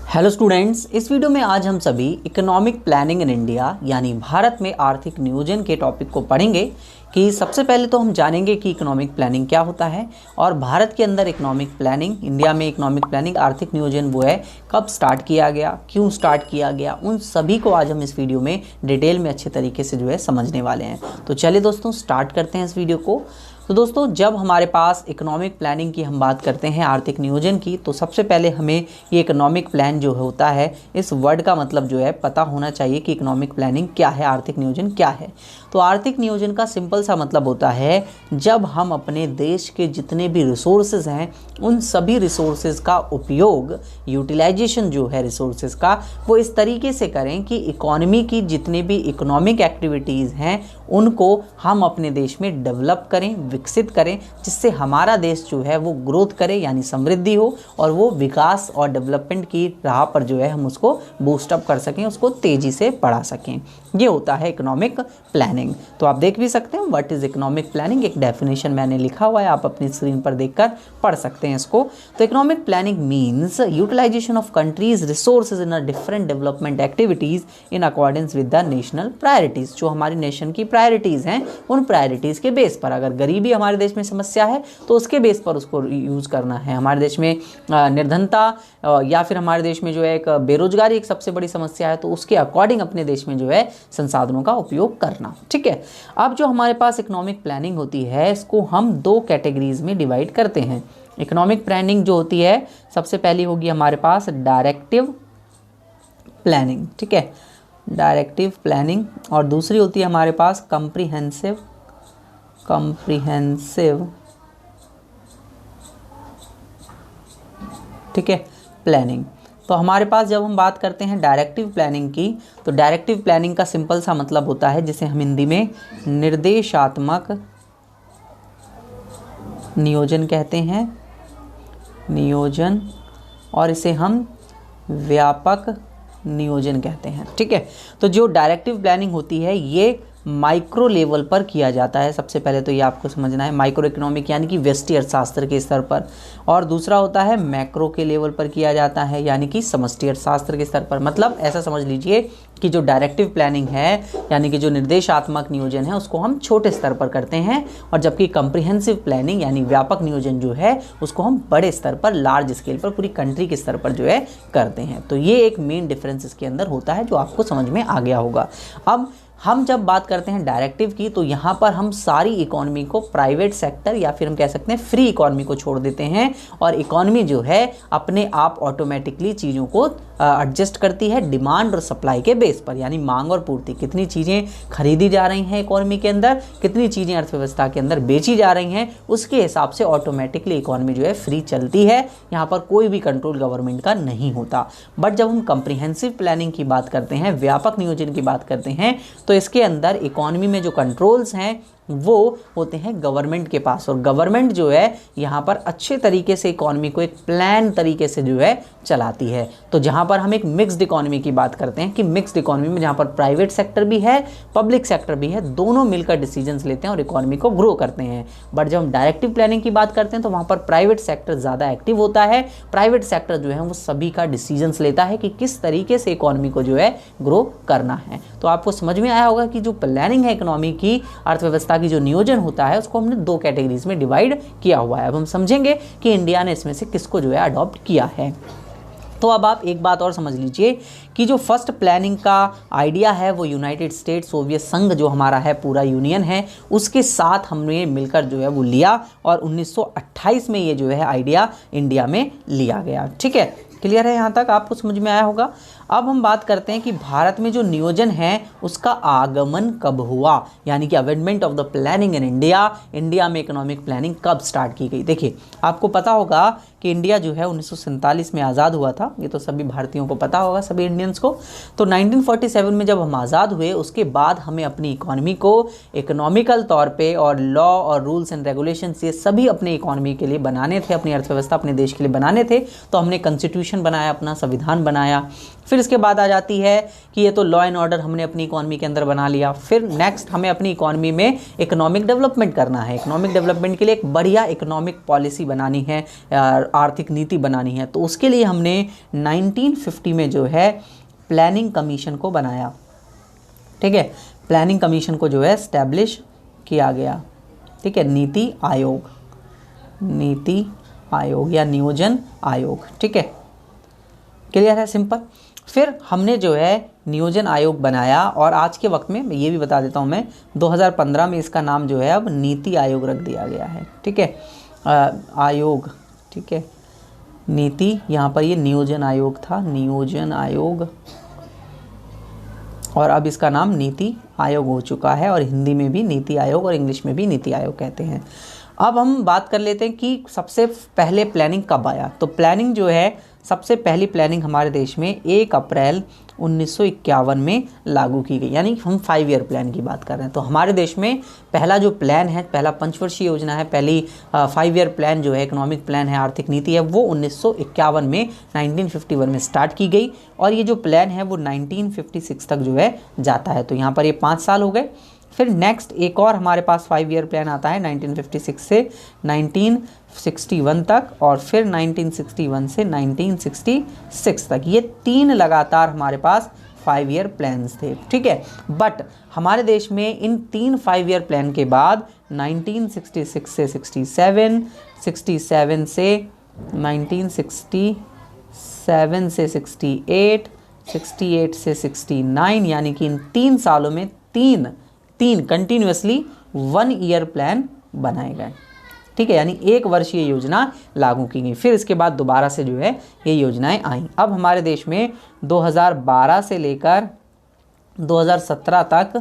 Hello students, इस video में आज हम सभी इकोनॉमिक प्लानिंग इन इंडिया यानी भारत में आर्थिक नियोजन के टॉपिक को पढ़ेंगे। कि सबसे पहले तो हम जानेंगे कि इकोनॉमिक प्लानिंग क्या होता है और भारत के अंदर इकोनॉमिक प्लानिंग, इंडिया में इकोनॉमिक प्लानिंग आर्थिक नियोजन वो है कब स्टार्ट किया गया, क्यों स्टार्ट किया गया, उन सभी को आज हम इस वीडियो में डिटेल में अच्छे तरीके से जो है समझने वाले हैं। तो चलिए दोस्तों स्टार्ट करते हैं इस वीडियो को। तो दोस्तों जब हमारे पास इकोनॉमिक प्लानिंग की हम बात करते हैं, आर्थिक नियोजन की, तो सबसे पहले हमें ये इकोनॉमिक प्लान जो होता है इस वर्ड का मतलब जो है पता होना चाहिए कि इकोनॉमिक प्लानिंग क्या है, आर्थिक नियोजन क्या है। तो आर्थिक नियोजन का सिंपल सा मतलब होता है जब हम अपने देश के जितने भी रिसोर्सेज हैं उन सभी रिसोर्सेज का उपयोग, यूटिलाइजेशन जो है रिसोर्सेज का, वो इस तरीके से करें कि इकोनॉमी की जितने भी इकोनॉमिक एक्टिविटीज़ हैं उनको हम अपने देश में डेवलप करें, विकसित करें, जिससे हमारा देश जो है वो ग्रोथ करे यानी समृद्धि हो और वो विकास और डेवलपमेंट की राह पर जो है हम उसको बूस्टअप कर सकें, उसको तेज़ी से बढ़ा सकें। ये होता है इकोनॉमिक प्लानिंग। तो आप देख भी सकते हैं व्हाट इज़ इकोनॉमिक प्लानिंग, एक डेफिनेशन मैंने लिखा हुआ है, आप अपनी स्क्रीन पर देखकर पढ़ सकते हैं इसको। तो economic planning means utilisation of countries resources in a different development activities in accordance with the national priorities. जो हमारी नेशन की प्रायोरिटीज़ हैं उन प्रायोरिटीज़ के बेस पर, अगर गरीबी हमारे देश में समस्या है तो उसके बेस पर उसको यूज़ करना है। हमारे देश में निर्धनता या फिर हमारे देश में जो है एक बेरोजगारी एक सबसे बड़ी समस्या है, तो उसके अकॉर्डिंग अपने देश में जो है संसाधनों का उपयोग करना। ठीक है, अब जो हमारे पास इकोनॉमिक प्लानिंग होती है इसको हम दो कैटेगरीज में डिवाइड करते हैं। इकोनॉमिक प्लानिंग जो होती है सबसे पहली होगी हमारे पास डायरेक्टिव प्लानिंग, ठीक है, डायरेक्टिव प्लानिंग, और दूसरी होती है हमारे पास कॉम्प्रिहेंसिव ठीक है प्लानिंग। तो हमारे पास जब हम बात करते हैं डायरेक्टिव प्लानिंग की, तो डायरेक्टिव प्लानिंग का सिंपल सा मतलब होता है जिसे हम हिंदी में निर्देशात्मक नियोजन कहते हैं, नियोजन, और इसे हम व्यापक नियोजन कहते हैं। ठीक है, तो जो डायरेक्टिव प्लानिंग होती है ये माइक्रो लेवल पर किया जाता है। सबसे पहले तो ये आपको समझना है, माइक्रो इकोनॉमिक यानी कि व्यष्टि अर्थशास्त्र के स्तर पर, और दूसरा होता है मैक्रो के लेवल पर किया जाता है यानी कि समष्टि अर्थशास्त्र के स्तर पर। मतलब ऐसा समझ लीजिए कि जो डायरेक्टिव प्लानिंग है यानी कि जो निर्देशात्मक नियोजन है उसको हम छोटे स्तर पर करते हैं, और जबकि कॉम्प्रिहेंसिव प्लानिंग यानी व्यापक नियोजन जो है उसको हम बड़े स्तर पर, लार्ज स्केल पर, पूरी कंट्री के स्तर पर जो है करते हैं। तो ये एक मेन डिफरेंस इसके अंदर होता है जो आपको समझ में आ गया होगा। अब हम जब बात करते हैं डायरेक्टिव की, तो यहाँ पर हम सारी इकोनॉमी को, प्राइवेट सेक्टर या फिर हम कह सकते हैं फ्री इकोनॉमी को छोड़ देते हैं, और इकोनॉमी जो है अपने आप ऑटोमेटिकली चीज़ों को एडजस्ट करती है डिमांड और सप्लाई के बेस पर, यानी मांग और पूर्ति, कितनी चीज़ें खरीदी जा रही हैं इकोनॉमी के अंदर, कितनी चीज़ें अर्थव्यवस्था के अंदर बेची जा रही हैं, उसके हिसाब से ऑटोमेटिकली इकोनॉमी जो है फ्री चलती है। यहाँ पर कोई भी कंट्रोल गवर्नमेंट का नहीं होता। बट जब हम कॉम्प्रिहेंसिव प्लानिंग की बात करते हैं, व्यापक नियोजन की बात करते हैं, तो इसके अंदर इकोनॉमी में जो कंट्रोल्स हैं वो होते हैं गवर्नमेंट के पास, और गवर्नमेंट जो है यहाँ पर अच्छे तरीके से इकोनॉमी को एक प्लान तरीके से जो है चलाती है। तो जहाँ पर हम एक मिक्स्ड इकोनॉमी की बात करते हैं कि मिक्स्ड इकोनॉमी में जहाँ पर प्राइवेट सेक्टर भी है, पब्लिक सेक्टर भी है, दोनों मिलकर डिसीजंस लेते हैं और इकोनॉमी को ग्रो करते हैं। बट जब हम डायरेक्टिव प्लानिंग की बात करते हैं तो वहाँ पर प्राइवेट सेक्टर ज़्यादा एक्टिव होता है। प्राइवेट सेक्टर जो है वो सभी का डिसीजंस लेता है कि किस तरीके से इकोनॉमी को जो है ग्रो करना है। तो आपको समझ में आया होगा कि जो प्लानिंग है इकोनॉमी की, अर्थव्यवस्था की जो नियोजन होता है उसको हमने दो कैटेगरीज में डिवाइड किया हुआ है। अब हम समझेंगे कि इंडिया ने इसमें से किसको जो है अडॉप्ट किया है। तो अब आप एक बात और समझ लीजिए कि जो फर्स्ट प्लानिंग का आइडिया है वो यूनाइटेड स्टेट्स, सोवियत संघ जो हमारा है पूरा यूनियन है, उसके साथ हमने मिलकर जो है वो लिया, और 1928 में ये जो है आइडिया इंडिया में लिया गया। ठीक है, क्लियर है, यहाँ तक आपको समझ में आया होगा। अब हम बात करते हैं कि भारत में जो नियोजन है उसका आगमन कब हुआ, यानी कि amendment of the planning in India, India में इकोनॉमिक प्लानिंग कब स्टार्ट की गई। देखिए आपको पता होगा कि इंडिया जो है 1947 में आज़ाद हुआ था, ये तो सभी भारतीयों को पता होगा, सभी इंडियंस को। तो 1947 में जब हम आज़ाद हुए उसके बाद हमें अपनी इकोनॉमी को इकोनॉमिकल तौर पे और लॉ और रूल्स एंड रेगुलेशंस ये सभी अपने इकोनॉमी के लिए बनाने थे, अपनी अर्थव्यवस्था अपने देश के लिए बनाने थे। तो हमने कॉन्स्टिट्यूशन कॉन्स्टिट्यूशन बनाया, अपना संविधान बनाया। फिर इसके बाद आ जाती है कि ये तो लॉ एंड ऑर्डर हमने अपनी इकॉनमी के अंदर बना लिया। फिर नेक्स्ट हमें अपनी इकॉनमी में इकोनॉमिक डेवलपमेंट करना है। इकोनॉमिक डेवलपमेंट के लिए एक बढ़िया इकोनॉमिक पॉलिसी बनानी है, आर्थिक नीति बनानी है। तो उसके लिए हमने 1950 में जो है प्लानिंग कमीशन को बनाया। ठीक है, प्लानिंग कमीशन को जो है एस्टैब्लिश किया गया। ठीक है, नीति आयोग, नीति आयोग या नियोजन आयोग। ठीक है, क्लियर है, सिंपल। फिर हमने जो है नियोजन आयोग बनाया और आज के वक्त में ये भी बता देता हूँ मैं, 2015 में इसका नाम जो है अब नीति आयोग रख दिया गया है। ठीक है, आयोग, ठीक है, नीति, यहाँ पर ये नियोजन आयोग था, नियोजन आयोग, और अब इसका नाम नीति आयोग हो चुका है। और हिंदी में भी नीति आयोग और इंग्लिश में भी नीति आयोग कहते हैं। अब हम बात कर लेते हैं कि सबसे पहले प्लानिंग कब आया। तो प्लानिंग जो है, सबसे पहली प्लानिंग हमारे देश में 1 अप्रैल 1951 में लागू की गई, यानी हम 5 ईयर प्लान की बात कर रहे हैं। तो हमारे देश में पहला जो प्लान है, पहला पंचवर्षीय योजना है, पहली 5 ईयर प्लान जो है, इकोनॉमिक प्लान है, आर्थिक नीति है, वो 1951 में 1951 में स्टार्ट की गई। और ये जो प्लान है वो 1956 तक जो है जाता है। तो यहाँ पर ये 5 साल हो गए। फिर नेक्स्ट एक और हमारे पास 5 ईयर प्लान आता है 1956 से 1961 तक, और फिर 1961 से 1966 तक। ये 3 लगातार हमारे पास 5 ईयर प्लान्स थे। ठीक है, बट हमारे देश में इन 3 5 ईयर प्लान के बाद 1966 से 67, 67 से 1967 से 68, 68 से 69, यानी कि इन 3 सालों में तीन कंटिन्यूसली 1 ईयर प्लान बनाए गए। ठीक है, यानी 1 वर्षीय योजना लागू की गई। फिर इसके बाद दोबारा से जो है ये योजनाएं आई। अब हमारे देश में 2012 से लेकर 2017 तक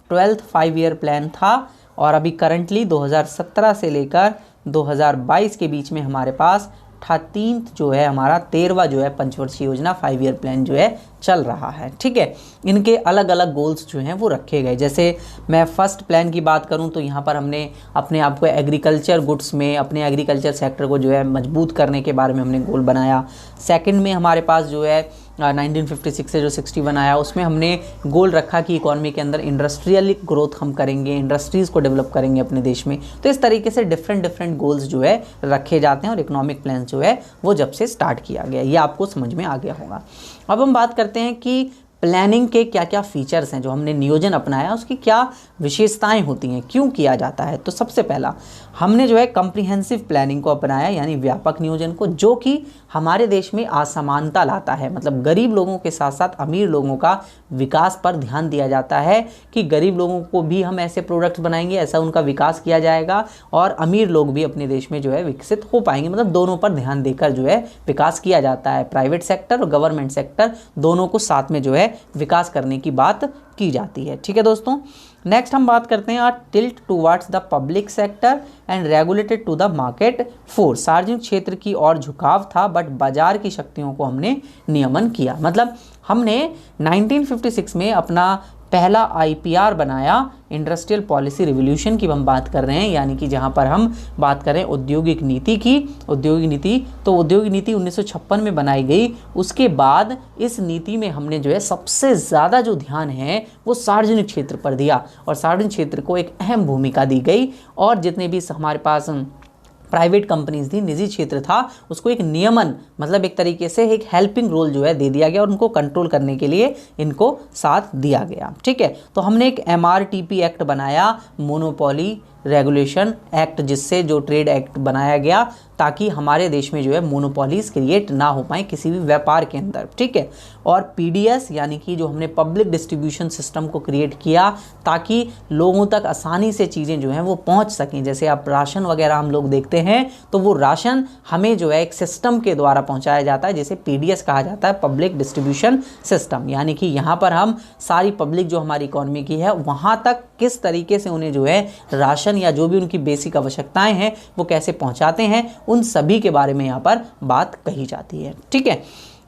12th 5 ईयर प्लान था, और अभी करंटली 2017 से लेकर 2022 के बीच में हमारे पास 13th जो है हमारा 13वां जो है पंचवर्षीय योजना 5 ईयर प्लान जो है चल रहा है। ठीक है, इनके अलग अलग गोल्स जो हैं वो रखे गए। जैसे मैं फर्स्ट प्लान की बात करूं तो यहाँ पर हमने अपने आप को एग्रीकल्चर गुड्स में, अपने एग्रीकल्चर सेक्टर को जो है मजबूत करने के बारे में हमने गोल बनाया। सेकंड में हमारे पास जो है 1956 से जो 61 आया, उसमें हमने गोल रखा कि इकॉनमी के अंदर इंडस्ट्रियल ग्रोथ हम करेंगे, इंडस्ट्रीज़ को डेवलप करेंगे अपने देश में। तो इस तरीके से डिफरेंट गोल्स जो है रखे जाते हैं, और इकोनॉमिक प्लान जो है वो जब से स्टार्ट किया गया, ये आपको समझ में आ गया होगा। अब हम बात करते हैं कि प्लानिंग के क्या क्या फीचर्स हैं, जो हमने नियोजन अपनाया उसकी क्या विशेषताएं होती हैं, क्यों किया जाता है। तो सबसे पहला हमने जो है कम्प्रिहेंसिव प्लानिंग को अपनाया, यानी व्यापक नियोजन को, जो कि हमारे देश में असमानता लाता है। मतलब गरीब लोगों के साथ साथ अमीर लोगों का विकास पर ध्यान दिया जाता है कि गरीब लोगों को भी हम ऐसे प्रोडक्ट्स बनाएंगे, ऐसा उनका विकास किया जाएगा, और अमीर लोग भी अपने देश में जो है विकसित हो पाएंगे। मतलब दोनों पर ध्यान देकर जो है विकास किया जाता है। प्राइवेट सेक्टर और गवर्नमेंट सेक्टर दोनों को साथ में जो है विकास करने की बात की जाती है। ठीक है दोस्तों, नेक्स्ट हम बात करते हैं tilt towards the public sector and regulated to the market force. सार्वजनिक क्षेत्र की ओर झुकाव था, बट बाजार की शक्तियों को हमने नियमन किया। मतलब हमने 1956 में अपना पहला IPR बनाया, इंडस्ट्रियल पॉलिसी रिवोल्यूशन की हम बात कर रहे हैं, यानी कि जहां पर हम बात करें औद्योगिक नीति की। औद्योगिक नीति, तो औद्योगिक नीति 1956 में बनाई गई। उसके बाद इस नीति में हमने जो है सबसे ज़्यादा जो ध्यान है वो सार्वजनिक क्षेत्र पर दिया, और सार्वजनिक क्षेत्र को एक अहम भूमिका दी गई। और जितने भी हमारे पास प्राइवेट कंपनीज थी, निजी क्षेत्र था, उसको एक नियमन, मतलब एक तरीके से एक हेल्पिंग रोल जो है दे दिया गया, और उनको कंट्रोल करने के लिए इनको साथ दिया गया। ठीक है, तो हमने एक MRTP एक्ट बनाया, मोनोपोली रेगुलेशन एक्ट, जिससे जो ट्रेड एक्ट बनाया गया ताकि हमारे देश में जो है मोनोपोलीज क्रिएट ना हो पाए किसी भी व्यापार के अंदर। ठीक है, और PDS यानी कि जो हमने पब्लिक डिस्ट्रीब्यूशन सिस्टम को क्रिएट किया ताकि लोगों तक आसानी से चीज़ें जो हैं वो पहुंच सकें। जैसे आप राशन वगैरह हम लोग देखते हैं, तो वो राशन हमें जो है एक सिस्टम के द्वारा पहुंचाया जाता है, जिसे PDS कहा जाता है, पब्लिक डिस्ट्रीब्यूशन सिस्टम। यानी कि यहाँ पर हम सारी पब्लिक जो हमारी इकॉनमी की है वहाँ तक किस तरीके से उन्हें जो है राशन या जो भी उनकी बेसिक आवश्यकताएं हैं वो कैसे पहुंचाते हैं, उन सभी के बारे में यहाँ पर बात कही जाती है। ठीक है,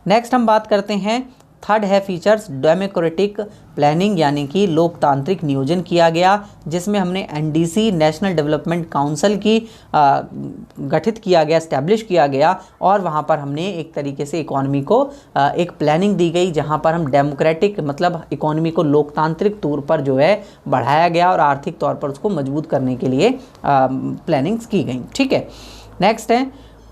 नेक्स्ट हम बात करते हैं थर्ड है फीचर्स डेमोक्रेटिक प्लानिंग, यानी कि लोकतांत्रिक नियोजन किया गया, जिसमें हमने एनडीसी नेशनल डेवलपमेंट काउंसिल की गठित किया गया, एस्टैब्लिश किया गया, और वहाँ पर हमने एक तरीके से इकोनॉमी को एक प्लानिंग दी गई, जहाँ पर हम डेमोक्रेटिक मतलब इकोनॉमी को लोकतांत्रिक तौर पर जो है बढ़ाया गया और आर्थिक तौर पर उसको मजबूत करने के लिए प्लानिंग्स की गई। ठीक है, नेक्स्ट है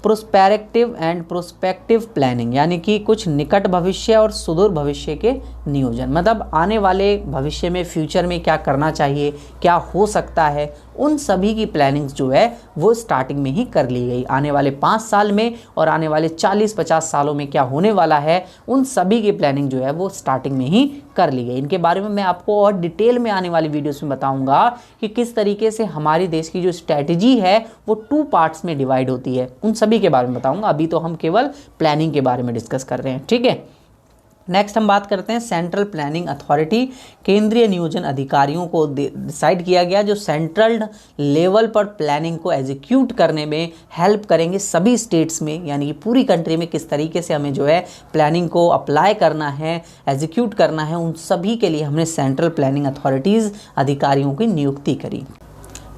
प्रोस्पेक्टिव एंड प्रोस्पेक्टिव प्लानिंग, यानी कि कुछ निकट भविष्य और सुदूर भविष्य के नियोजन, मतलब आने वाले भविष्य में फ्यूचर में क्या करना चाहिए, क्या हो सकता है, उन सभी की प्लानिंग्स जो है वो स्टार्टिंग में ही कर ली गई। आने वाले 5 साल में और आने वाले 40-50 सालों में क्या होने वाला है, उन सभी की प्लानिंग जो है वो स्टार्टिंग में ही कर ली गई। इनके बारे में मैं आपको और डिटेल में आने वाली वीडियोस में बताऊंगा कि किस तरीके से हमारे देश की जो स्ट्रैटेजी है वो 2 पार्ट्स में डिवाइड होती है, उन सभी के बारे में बताऊंगा। अभी तो हम केवल प्लानिंग के बारे में डिस्कस कर रहे हैं। ठीक है, नेक्स्ट हम बात करते हैं सेंट्रल प्लानिंग अथॉरिटी, केंद्रीय नियोजन अधिकारियों को डिसाइड किया गया जो सेंट्रल लेवल पर प्लानिंग को एग्जीक्यूट करने में हेल्प करेंगे सभी स्टेट्स में, यानी कि पूरी कंट्री में किस तरीके से हमें जो है प्लानिंग को अप्लाई करना है, एग्जीक्यूट करना है, उन सभी के लिए हमने सेंट्रल प्लानिंग अथॉरिटीज़ अधिकारियों की नियुक्ति करी।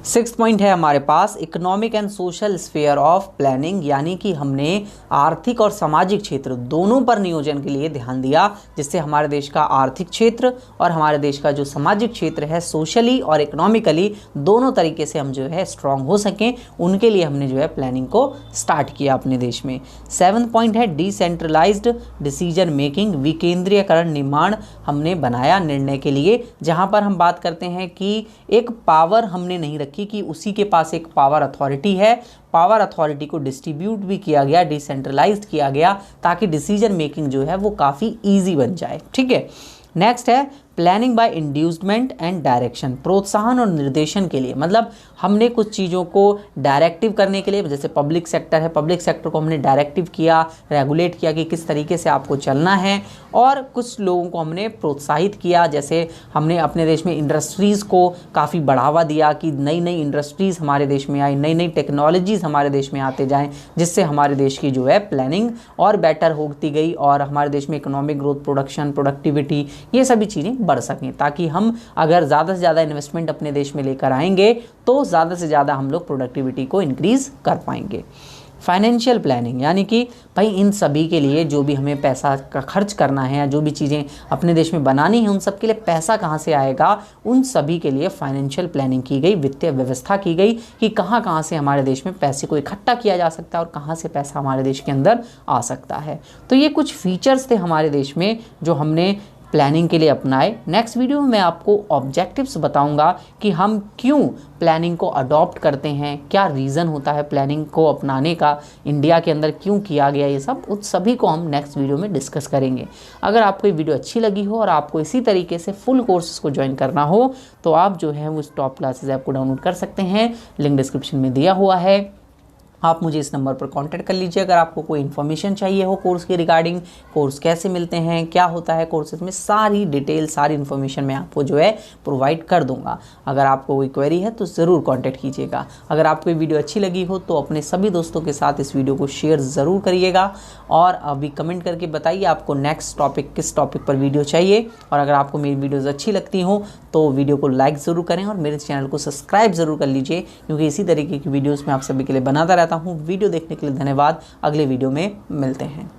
6th पॉइंट है हमारे पास economic and social sphere of planning, यानी कि हमने आर्थिक और सामाजिक क्षेत्र दोनों पर नियोजन के लिए ध्यान दिया, जिससे हमारे देश का आर्थिक क्षेत्र और हमारे देश का जो सामाजिक क्षेत्र है सोशली और इकोनॉमिकली दोनों तरीके से हम जो है स्ट्रांग हो सकें, उनके लिए हमने जो है प्लानिंग को स्टार्ट किया अपने देश में। 7th पॉइंट है डिसेंट्रलाइज्ड डिसीजन मेकिंग, विकेंद्रीयकरण निर्माण हमने बनाया निर्णय के लिए, जहाँ पर हम बात करते हैं कि एक पावर हमने नहीं रखी कि उसी के पास एक पावर अथॉरिटी है, पावर अथॉरिटी को डिस्ट्रीब्यूट भी किया गया, डिसेंट्रलाइज्ड किया गया, ताकि डिसीजन मेकिंग जो है वो काफ़ी ईजी बन जाए। ठीक है, नेक्स्ट है planning bye inducement and direction, प्रोत्साहन और निर्देशन के लिए, मतलब हमने कुछ चीज़ों को डायरेक्टिव करने के लिए, जैसे पब्लिक सेक्टर है, पब्लिक सेक्टर को हमने डायरेक्टिव किया, रेगुलेट किया कि किस तरीके से आपको चलना है, और कुछ लोगों को हमने प्रोत्साहित किया, जैसे हमने अपने देश में इंडस्ट्रीज़ को काफ़ी बढ़ावा दिया कि नई नई इंडस्ट्रीज़ हमारे देश में आई, नई नई टेक्नोलॉजीज़ हमारे देश में आते जाएँ, जिससे हमारे देश की जो है प्लानिंग और बेटर होती गई और हमारे देश में इकोनॉमिक ग्रोथ, प्रोडक्शन, प्रोडक्टिविटी, ये सभी चीज़ें बढ़ सकें, ताकि हम अगर ज़्यादा से ज़्यादा इन्वेस्टमेंट अपने देश में लेकर आएंगे तो ज़्यादा से ज़्यादा हम लोग प्रोडक्टिविटी को इंक्रीज़ कर पाएंगे। फाइनेंशियल प्लानिंग, यानी कि भाई इन सभी के लिए जो भी हमें पैसा का खर्च करना है या जो भी चीज़ें अपने देश में बनानी है, उन सब के लिए पैसा कहाँ से आएगा, उन सभी के लिए फाइनेंशियल प्लानिंग की गई, वित्तीय व्यवस्था की गई कि कहाँ कहाँ से हमारे देश में पैसे को इकट्ठा किया जा सकता है और कहाँ से पैसा हमारे देश के अंदर आ सकता है। तो ये कुछ फीचर्स थे हमारे देश में जो हमने प्लानिंग के लिए अपनाए। नेक्स्ट वीडियो में मैं आपको ऑब्जेक्टिव्स बताऊंगा कि हम क्यों प्लानिंग को अडॉप्ट करते हैं, क्या रीज़न होता है प्लानिंग को अपनाने का, इंडिया के अंदर क्यों किया गया, ये सब उस सभी को हम नेक्स्ट वीडियो में डिस्कस करेंगे। अगर आपको ये वीडियो अच्छी लगी हो और आपको इसी तरीके से फुल कोर्सेज को ज्वाइन करना हो तो आप जो है उस टॉप क्लासेज ऐप को डाउनलोड कर सकते हैं, लिंक डिस्क्रिप्शन में दिया हुआ है। आप मुझे इस नंबर पर कांटेक्ट कर लीजिए अगर आपको कोई इन्फॉर्मेशन चाहिए हो कोर्स के रिगार्डिंग, कोर्स कैसे मिलते हैं, क्या होता है कोर्सेज में, सारी डिटेल, सारी इन्फॉर्मेशन मैं आपको जो है प्रोवाइड कर दूंगा। अगर आपको कोई क्वेरी है तो ज़रूर कांटेक्ट कीजिएगा। अगर आपको ये वीडियो अच्छी लगी हो तो अपने सभी दोस्तों के साथ इस वीडियो को शेयर ज़रूर करिएगा और अभी कमेंट करके बताइए आपको नेक्स्ट टॉपिक किस टॉपिक पर वीडियो चाहिए। और अगर आपको मेरी वीडियोज़ अच्छी लगती हो तो वीडियो को लाइक ज़रूर करें और मेरे चैनल को सब्सक्राइब ज़रूर कर लीजिए, क्योंकि इसी तरीके की वीडियोज़ मैं आप सभी के लिए बनाता रहता हूँ। वीडियो देखने के लिए धन्यवाद। अगले वीडियो में मिलते हैं।